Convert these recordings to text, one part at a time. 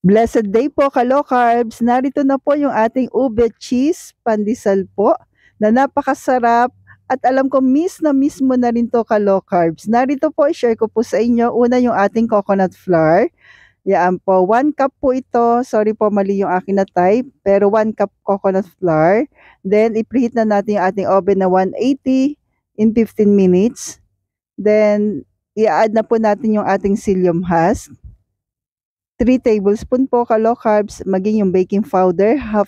Blessed day po, ka-low carbs. Narito na po yung ating ube cheese pandesal po na napakasarap at alam ko miss na miss mo na rin to, ka-low carbs. Narito po, i-share ko po sa inyo. Una yung ating coconut flour. Yan po, 1 cup po ito. Sorry po, mali yung akin na type. Pero 1 cup coconut flour. Then, i-preheat na natin yung ating oven na 180 in 15 minutes. Then, i-add na po natin yung ating psyllium husk. 3 tablespoon po ka-low carbs, maging yung baking powder, half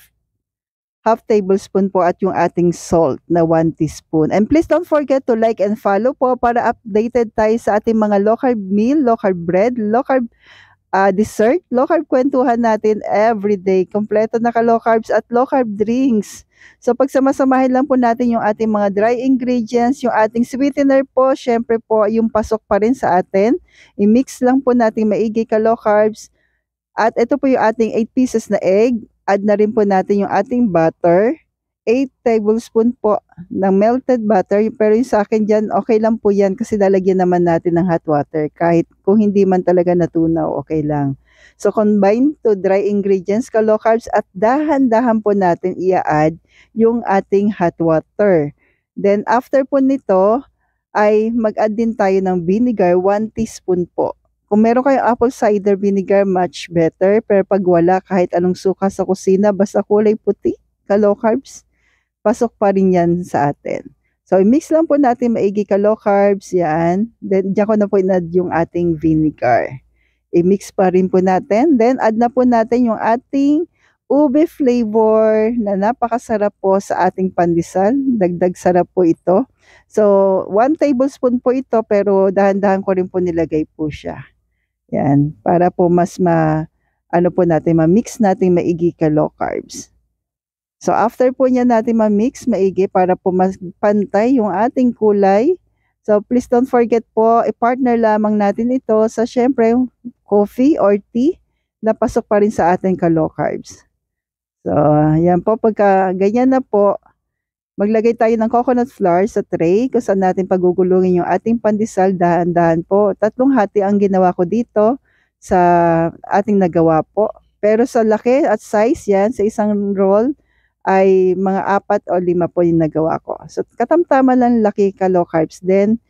tablespoon po at yung ating salt na 1 teaspoon. And please don't forget to like and follow po para updated tayo sa ating mga low carb meal, low carb bread, low carb dessert, low carb kwentuhan natin everyday. Kompleto na ka-low carbs at low carb drinks. So pagsamasamahin lang po natin yung ating mga dry ingredients, yung ating sweetener po, syempre po yung pasok pa rin sa atin. I-mix lang po natin maigi ka-low carbs. At ito po yung ating 8 pieces na egg. Add na rin po natin yung ating butter. 8 tablespoon po ng melted butter. Pero yung sa akin dyan, okay lang po yan kasi lalagyan naman natin ng hot water. Kahit kung hindi man talaga natunaw, okay lang. So combine to dry ingredients, ka-low carbs, at dahan-dahan po natin i-add yung ating hot water. Then after po nito, ay mag-add din tayo ng vinegar, 1 teaspoon po. Kung meron kayong apple cider vinegar, much better. Pero pag wala, kahit anong suka sa kusina, basta kulay puti, ka-low carbs, pasok pa rin yan sa atin. So, i-mix lang po natin maigi ka-low carbs, yan. Then, dyan ko na po in-add yung ating vinegar. I-mix pa rin po natin. Then, add na po natin yung ating ube flavor na napakasarap po sa ating pandesal. Dagdag sarap po ito. So, 1 tablespoon po ito, pero dahan-dahan ko rin po nilagay po siya. Yan, para po mas ma-mix natin maigi ka-low carbs. So, after po niya natin ma-mix maigi para po mas pantay yung ating kulay. So, please don't forget po, i-partner lamang natin ito sa syempre coffee or tea na pasok pa rin sa ating ka-low carbs. So, yan po, pagka ganyan na po, maglagay tayo ng coconut flour sa tray kung saan natin pagugulungin yung ating pandesal, dahan-dahan po. 3 hati ang ginawa ko dito sa ating nagawa po. Pero sa laki at size yan, sa isang roll, ay mga 4 o 5 po yung nagawa ko. So, katamtama lang laki ka-low carbs. Then,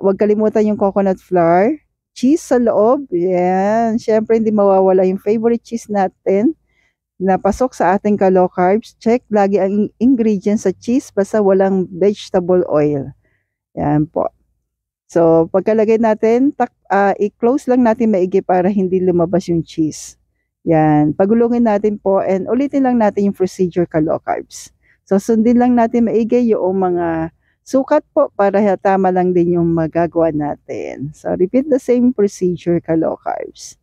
huwag kalimutan yung coconut flour, cheese sa loob. Yan, syempre hindi mawawala yung favorite cheese natin na pasok sa ating ka-low carbs. Check lagi ang ingredients sa cheese basta walang vegetable oil. Yan po. So, pagkalagay natin, i-close lang natin maigi para hindi lumabas yung cheese. Yan. Pagulungin natin po and ulitin lang natin yung procedure ka-low carbs. So, sundin lang natin maigi yung mga sukat po para tama lang din yung magagawa natin. So, repeat the same procedure ka-low carbs.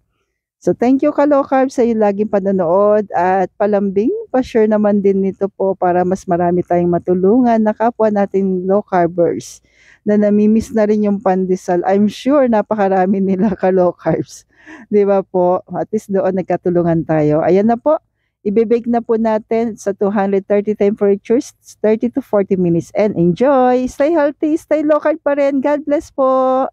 So, thank you ka-low carbs sa iyo laging panonood at palambing, pa-share naman din nito po para mas marami tayong matulungan na kapwa natin low carbers na namimiss na rin yung pandesal. I'm sure napakarami nila ka-low carbs. Di ba po? At least doon nagkatulungan tayo. Ayan na po. Ibibake na po natin sa 230 temperatures, 30 to 40 minutes. And enjoy! Stay healthy, stay low carb pa rin. God bless po!